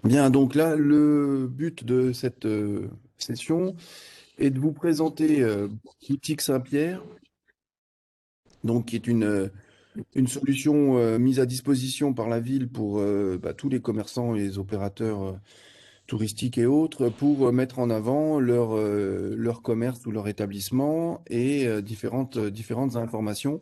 Bien, donc là, le but de cette session est de vous présenter Boutique Saint-Pierre, donc qui est une solution mise à disposition par la ville pour tous les commerçants et les opérateurs touristiques et autres pour mettre en avant leur commerce ou leur établissement et différentes informations,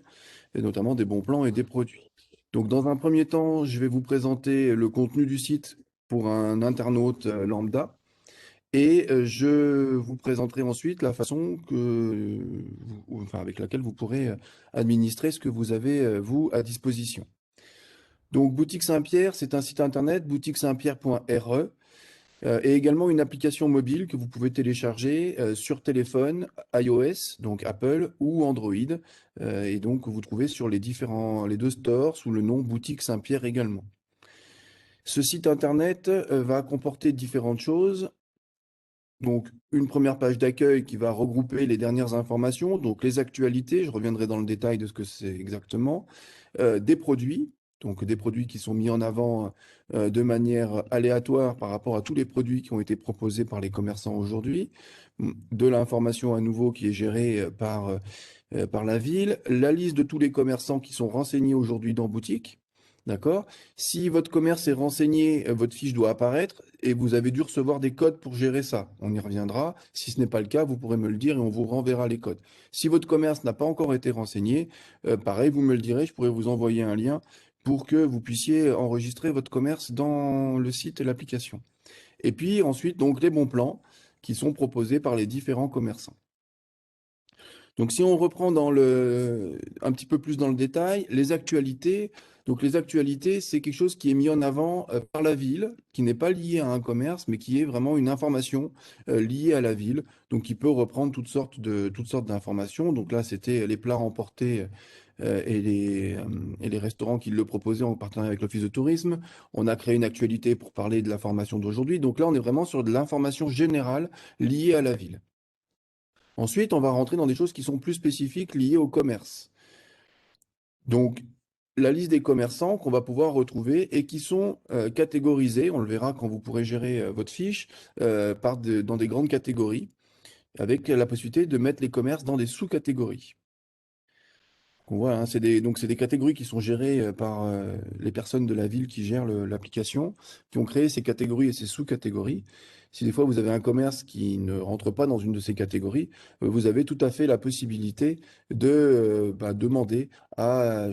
et notamment des bons plans et des produits. Donc, dans un premier temps, je vais vous présenter le contenu du site pour un internaute lambda. Et je vous présenterai ensuite la façon enfin, avec laquelle vous pourrez administrer ce que vous avez, vous, à disposition. Donc, Boutique Saint-Pierre, c'est un site internet, boutiquesaintpierre.re, et également une application mobile que vous pouvez télécharger sur téléphone iOS, donc Apple ou Android, et donc vous trouvez sur les deux stores sous le nom Boutique Saint-Pierre également. Ce site internet va comporter différentes choses. Donc, une première page d'accueil qui va regrouper les dernières informations, donc les actualités, je reviendrai dans le détail de ce que c'est exactement, des produits, donc des produits qui sont mis en avant de manière aléatoire par rapport à tous les produits qui ont été proposés par les commerçants aujourd'hui, de l'information à nouveau qui est gérée par la ville, la liste de tous les commerçants qui sont renseignés aujourd'hui dans boutique. D'accord? Si votre commerce est renseigné, votre fiche doit apparaître et vous avez dû recevoir des codes pour gérer ça. On y reviendra. Si ce n'est pas le cas, vous pourrez me le dire et on vous renverra les codes. Si votre commerce n'a pas encore été renseigné, pareil, vous me le direz, je pourrais vous envoyer un lien pour que vous puissiez enregistrer votre commerce dans le site et l'application. Et puis ensuite, donc les bons plans qui sont proposés par les différents commerçants. Donc, si on reprend un petit peu plus dans le détail, les actualités. Donc, les actualités, c'est quelque chose qui est mis en avant par la ville, qui n'est pas lié à un commerce, mais qui est vraiment une information liée à la ville. Donc, qui peut reprendre toutes sortes d'informations. Donc là, c'était les plats emportés et les restaurants qui le proposaient en partenariat avec l'Office de tourisme. On a créé une actualité pour parler de la formation d'aujourd'hui. Donc là, on est vraiment sur de l'information générale liée à la ville. Ensuite, on va rentrer dans des choses qui sont plus spécifiques liées au commerce. Donc, la liste des commerçants qu'on va pouvoir retrouver et qui sont catégorisés, on le verra quand vous pourrez gérer votre fiche, dans des grandes catégories, avec la possibilité de mettre les commerces dans des sous-catégories. On voit, hein, donc c'est des catégories qui sont gérées par les personnes de la ville qui gèrent l'application, qui ont créé ces catégories et ces sous-catégories. Si des fois vous avez un commerce qui ne rentre pas dans une de ces catégories, vous avez tout à fait la possibilité de demander à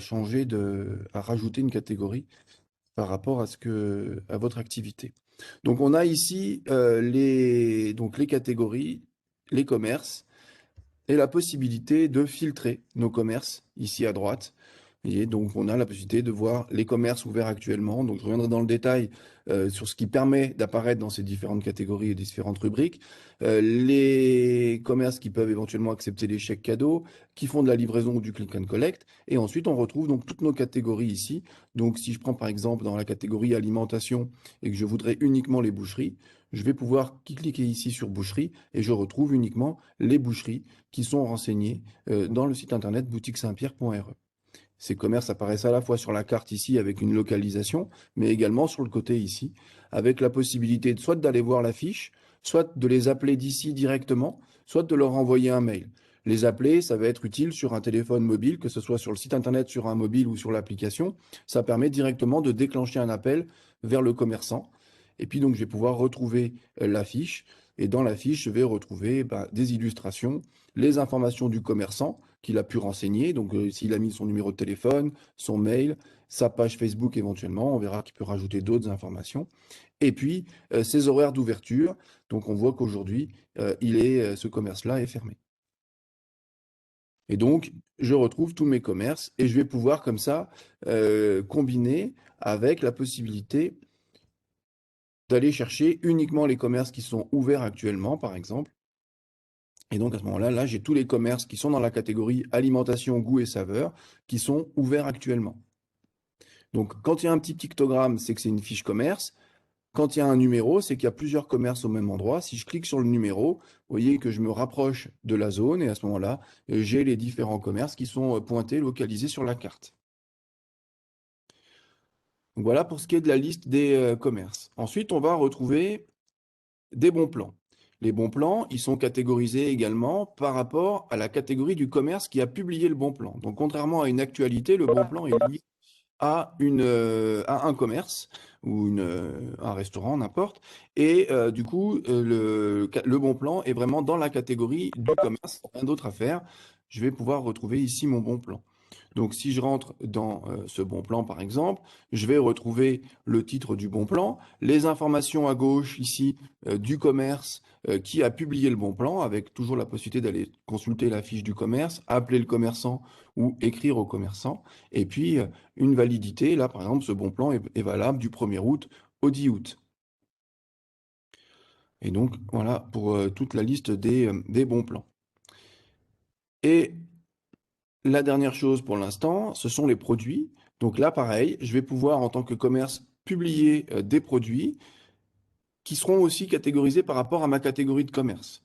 rajouter une catégorie par rapport à votre activité. Donc on a ici donc les catégories, les commerces et la possibilité de filtrer nos commerces ici à droite. Et donc, on a la possibilité de voir les commerces ouverts actuellement. Donc, je reviendrai dans le détail sur ce qui permet d'apparaître dans ces différentes catégories et différentes rubriques. Les commerces qui peuvent éventuellement accepter les chèques cadeaux, qui font de la livraison ou du click and collect. Et ensuite, on retrouve donc toutes nos catégories ici. Donc, si je prends par exemple dans la catégorie alimentation et que je voudrais uniquement les boucheries, je vais pouvoir cliquer ici sur boucherie et je retrouve uniquement les boucheries qui sont renseignées dans le site internet boutiquesaintpierre.re. Ces commerces apparaissent à la fois sur la carte ici avec une localisation, mais également sur le côté ici, avec la possibilité soit d'aller voir la fiche, soit de les appeler d'ici directement, soit de leur envoyer un mail. Les appeler, ça va être utile sur un téléphone mobile, que ce soit sur le site internet, sur un mobile ou sur l'application. Ça permet directement de déclencher un appel vers le commerçant. Et puis donc je vais pouvoir retrouver la fiche. Et dans la fiche, je vais retrouver des illustrations, les informations du commerçant qu'il a pu renseigner. Donc, s'il a mis son numéro de téléphone, son mail, sa page Facebook éventuellement, on verra qu'il peut rajouter d'autres informations. Et puis, ses horaires d'ouverture. Donc, on voit qu'aujourd'hui, ce commerce-là est fermé. Et donc, je retrouve tous mes commerces et je vais pouvoir comme ça combiner avec la possibilité d'aller chercher uniquement les commerces qui sont ouverts actuellement, par exemple. Et donc à ce moment-là, là, j'ai tous les commerces qui sont dans la catégorie alimentation, goût et saveur qui sont ouverts actuellement. Donc quand il y a un petit pictogramme, c'est que c'est une fiche commerce. Quand il y a un numéro, c'est qu'il y a plusieurs commerces au même endroit. Si je clique sur le numéro, vous voyez que je me rapproche de la zone et à ce moment-là, j'ai les différents commerces qui sont pointés, localisés sur la carte. Donc voilà pour ce qui est de la liste des commerces. Ensuite, on va retrouver des bons plans. Les bons plans, ils sont catégorisés également par rapport à la catégorie du commerce qui a publié le bon plan. Donc, contrairement à une actualité, le bon plan est lié à un commerce ou un restaurant, n'importe. Et du coup, le bon plan est vraiment dans la catégorie du commerce. Rien d'autre à faire. Je vais pouvoir retrouver ici mon bon plan. Donc, si je rentre dans ce bon plan, par exemple, je vais retrouver le titre du bon plan, les informations à gauche ici du commerce qui a publié le bon plan, avec toujours la possibilité d'aller consulter la fiche du commerce, appeler le commerçant ou écrire au commerçant. Et puis, une validité, là, par exemple, ce bon plan est valable du 1er août au 10 août. Et donc, voilà pour toute la liste des bons plans. Et la dernière chose pour l'instant, ce sont les produits. Donc là, pareil, je vais pouvoir, en tant que commerce, publier des produits qui seront aussi catégorisés par rapport à ma catégorie de commerce.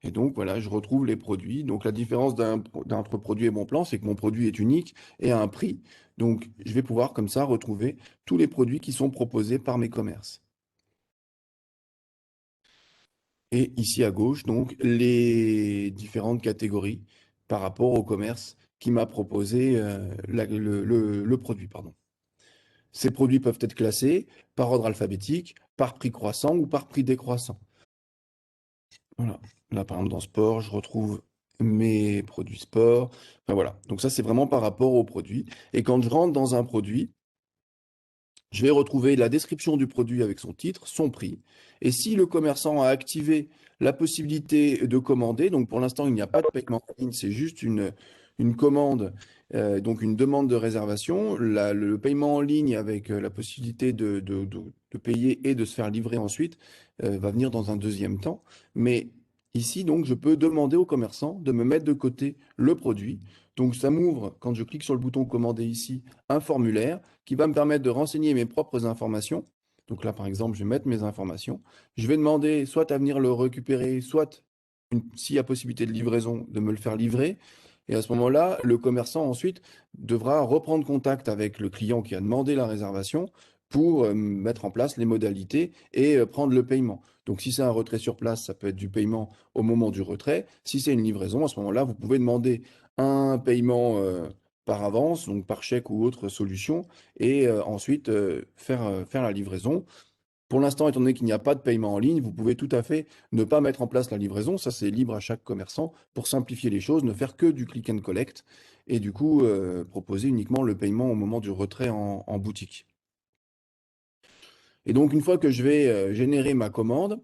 Et donc, voilà, je retrouve les produits. Donc, la différence d'entre produit et bon plan, c'est que mon produit est unique et a un prix. Donc, je vais pouvoir, comme ça, retrouver tous les produits qui sont proposés par mes commerces. Et ici à gauche, donc, les différentes catégories par rapport au commerce qui m'a proposé le produit, pardon. Ces produits peuvent être classés par ordre alphabétique, par prix croissant ou par prix décroissant. Voilà. Là, par exemple, dans sport, je retrouve mes produits sport. Enfin, voilà. Donc ça, c'est vraiment par rapport aux produits. Et quand je rentre dans un produit, je vais retrouver la description du produit avec son titre, son prix. Et si le commerçant a activé la possibilité de commander, donc pour l'instant, il n'y a pas de paiement en ligne, c'est juste une commande, donc une demande de réservation. Le paiement en ligne avec la possibilité de payer et de se faire livrer ensuite va venir dans un deuxième temps. Mais ici, donc, je peux demander au commerçant de me mettre de côté le produit. Donc, ça m'ouvre, quand je clique sur le bouton commander ici, un formulaire qui va me permettre de renseigner mes propres informations. Donc là, par exemple, je vais mettre mes informations. Je vais demander soit à venir le récupérer, soit, s'il y a possibilité de livraison, de me le faire livrer. Et à ce moment-là, le commerçant ensuite devra reprendre contact avec le client qui a demandé la réservation pour mettre en place les modalités et prendre le paiement. Donc si c'est un retrait sur place, ça peut être du paiement au moment du retrait. Si c'est une livraison, à ce moment-là, vous pouvez demander un paiement par avance, donc par chèque ou autre solution, et ensuite faire la livraison. Pour l'instant, étant donné qu'il n'y a pas de paiement en ligne, vous pouvez tout à fait ne pas mettre en place la livraison. Ça, c'est libre à chaque commerçant pour simplifier les choses, ne faire que du click and collect et du coup proposer uniquement le paiement au moment du retrait en boutique. Et donc, une fois que je vais générer ma commande,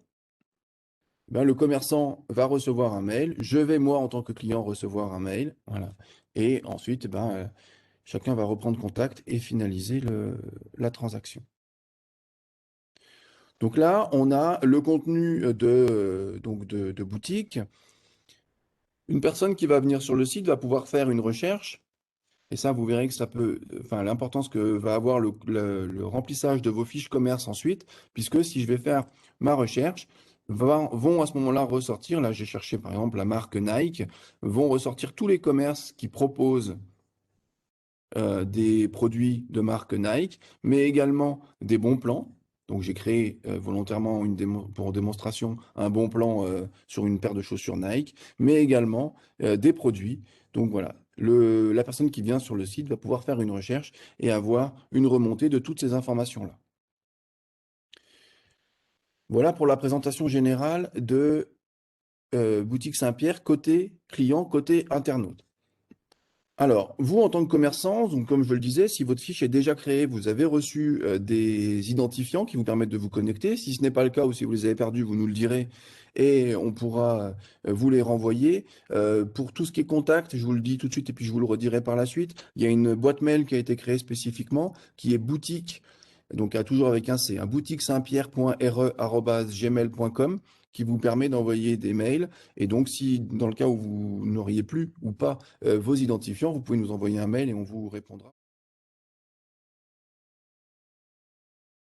ben, le commerçant va recevoir un mail. Je vais, moi, en tant que client, recevoir un mail. Voilà. Et ensuite, ben, chacun va reprendre contact et finaliser la transaction. Donc là, on a le contenu de boutique. Une personne qui va venir sur le site va pouvoir faire une recherche. Et ça, vous verrez que ça peut, enfin, l'importance que va avoir le remplissage de vos fiches commerce ensuite, puisque si je vais faire ma recherche, vont à ce moment-là ressortir, là j'ai cherché par exemple la marque Nike, vont ressortir tous les commerces qui proposent des produits de marque Nike, mais également des bons plans. Donc j'ai créé volontairement pour démonstration un bon plan sur une paire de chaussures Nike, mais également des produits. Donc voilà, la personne qui vient sur le site va pouvoir faire une recherche et avoir une remontée de toutes ces informations-là. Voilà pour la présentation générale de Boutique Saint-Pierre côté client, côté internaute. Alors, vous, en tant que commerçant, donc comme je le disais, si votre fiche est déjà créée, vous avez reçu des identifiants qui vous permettent de vous connecter. Si ce n'est pas le cas ou si vous les avez perdus, vous nous le direz et on pourra vous les renvoyer. Pour tout ce qui est contact, je vous le dis tout de suite et puis je vous le redirai par la suite, il y a une boîte mail qui a été créée spécifiquement qui est boutique, donc toujours avec un C, un boutiquesaintpierre.re@gmail.com qui vous permet d'envoyer des mails. Et donc, si dans le cas où vous n'auriez plus ou pas vos identifiants, vous pouvez nous envoyer un mail et on vous répondra.